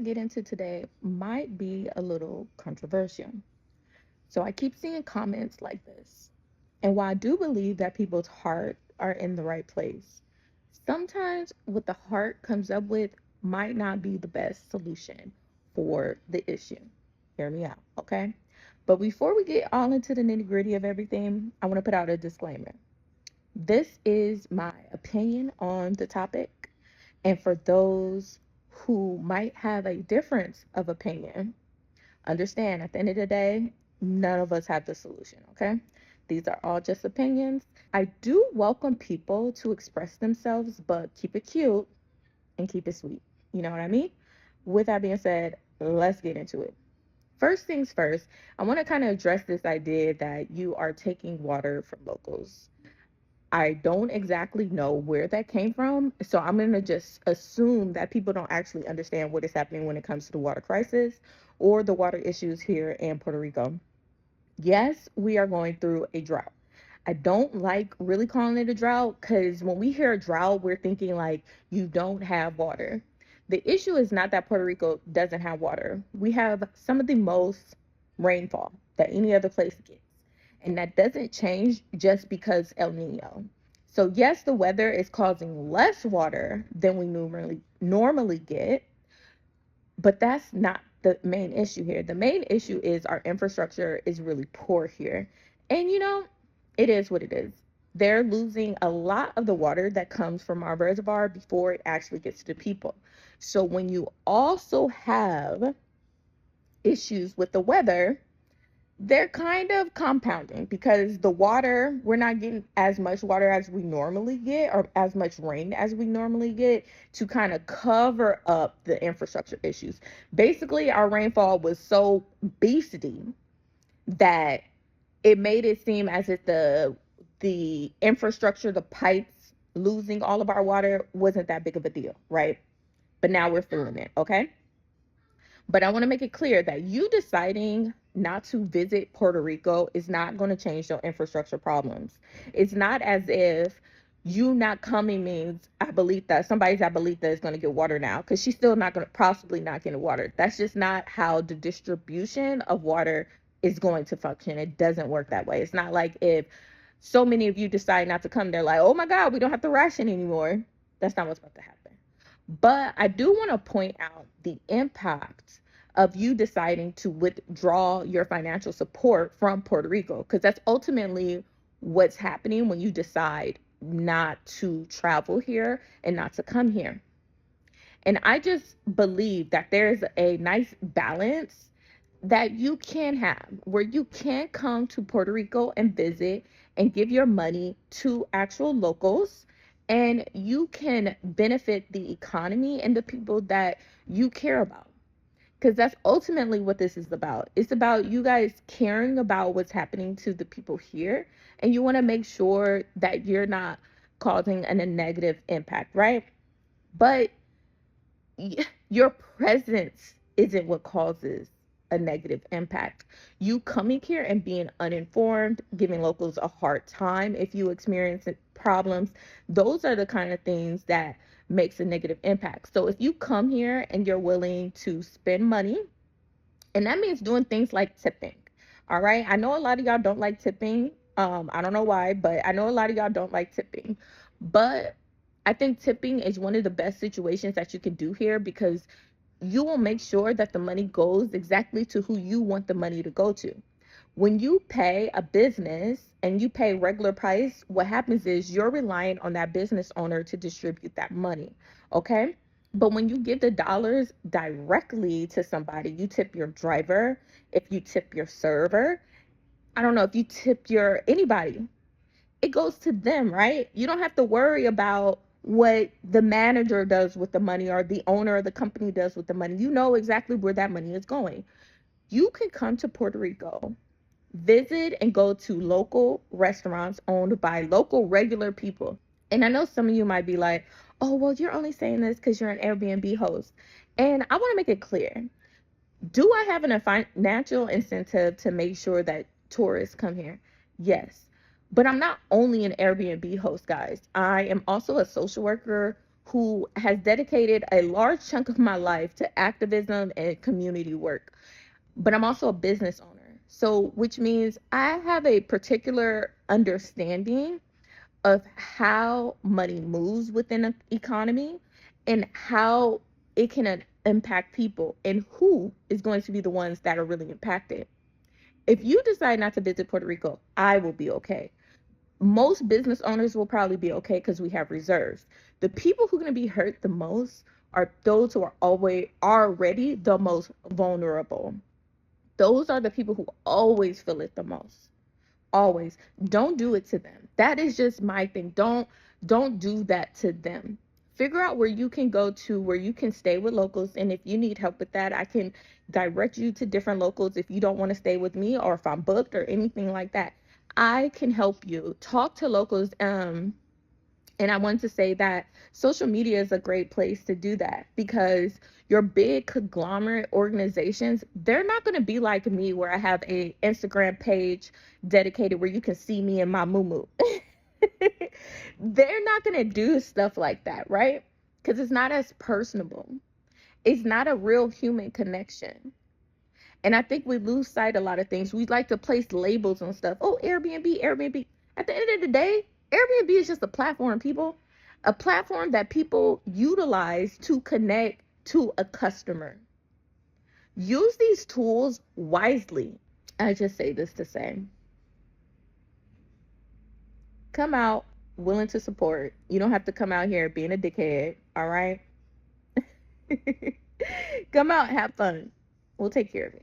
get into today might be a little controversial. So I keep seeing comments like this. And while I do believe that people's heart are in the right place, sometimes what the heart comes up with might not be the best solution for the issue. Hear me out, okay? But before we get all into the nitty gritty of everything, I want to put out a disclaimer. This is my opinion on the topic. And for those who might have a difference of opinion, understand at the end of the day, none of us have the solution, okay? These are all just opinions. I do welcome people to express themselves, but keep it cute and keep it sweet. You know what I mean? With that being said, let's get into it. First things first, I want to kind of address this idea that you are taking water from locals. I don't exactly know where that came from, so I'm going to just assume that people don't actually understand what is happening when it comes to the water crisis or the water issues here in Puerto Rico. Yes, we are going through a drought. I don't like really calling it a drought because when we hear a drought, we're thinking like you don't have water. The issue is not that Puerto Rico doesn't have water. We have some of the most rainfall that any other place gets. And that doesn't change just because El Nino. So yes, the weather is causing less water than we normally get, but that's not the main issue here. The main issue is our infrastructure is really poor here. And it is what it is. They're losing a lot of the water that comes from our reservoir before it actually gets to the people. So when you also have issues with the weather, they're kind of compounding because the water, we're not getting as much water as we normally get or as much rain as we normally get to kind of cover up the infrastructure issues. Basically, our rainfall was so beastly that it made it seem as if the infrastructure, the pipes losing all of our water wasn't that big of a deal, right? But now we're feeling it, okay? But I want to make it clear that you deciding not to visit Puerto Rico is not going to change your infrastructure problems. It's not as if you not coming means Abuelita, somebody's Abuelita is going to get water now because she's still not going to, possibly not getting water. That's just not how the distribution of water is going to function. It doesn't work that way. It's not like if so many of you decide not to come, they're like, oh my God, we don't have to ration anymore. That's not what's about to happen. But I do want to point out the impact of you deciding to withdraw your financial support from Puerto Rico, because that's ultimately what's happening when you decide not to travel here and not to come here. And I just believe that there's a nice balance that you can have where you can come to Puerto Rico and visit and give your money to actual locals, and you can benefit the economy and the people that you care about, because that's ultimately what this is about. It's about you guys caring about what's happening to the people here, and you want to make sure that you're not causing a negative impact, right? But your presence isn't what causes a negative impact. You coming here and being uninformed, giving locals a hard time if you experience problems, those are the kind of things that makes a negative impact. So if you come here and you're willing to spend money, and that means doing things like tipping. All right. I know a lot of y'all don't like tipping. I don't know why, but I know a lot of y'all don't like tipping. But I think tipping is one of the best situations that you can do here, because you will make sure that the money goes exactly to who you want the money to go to. When you pay a business and you pay regular price, what happens is you're relying on that business owner to distribute that money. Okay. But when you give the dollars directly to somebody, you tip your driver, if you tip your server, I don't know, if you tip your anybody, it goes to them, right? You don't have to worry about what the manager does with the money or the owner of the company does with the money. You know exactly where that money is going. You can come to Puerto Rico, visit and go to local restaurants owned by local regular people. And I know some of you might be like, oh, well, you're only saying this because you're an Airbnb host. And I want to make it clear. Do I have a financial incentive to make sure that tourists come here? Yes. But I'm not only an Airbnb host, guys. I am also a social worker who has dedicated a large chunk of my life to activism and community work. But I'm also a business owner. So, which means I have a particular understanding of how money moves within an economy and how it can impact people and who is going to be the ones that are really impacted. If you decide not to visit Puerto Rico, I will be okay. Most business owners will probably be okay because we have reserves. The people who are going to be hurt the most are those who are already the most vulnerable. Those are the people who always feel it the most. Always. Don't do it to them. That is just my thing. Don't do that to them. Figure out where you can go to, where you can stay with locals, and if you need help with that, I can direct you to different locals if you don't want to stay with me or if I'm booked or anything like that. I can help you. Talk to locals. And I want to say that social media is a great place to do that, because your big conglomerate organizations, they're not going to be like me where I have a Instagram page dedicated where you can see me in my moo. They're not going to do stuff like that, right? Because it's not as personable. It's not a real human connection. And I think we lose sight of a lot of things. We like to place labels on stuff. Oh, Airbnb, Airbnb. At the end of the day, Airbnb is just a platform, people. A platform that people utilize to connect to a customer. Use these tools wisely. I just say this to say, come out willing to support. You don't have to come out here being a dickhead, all right? Come out, have fun. We'll take care of you.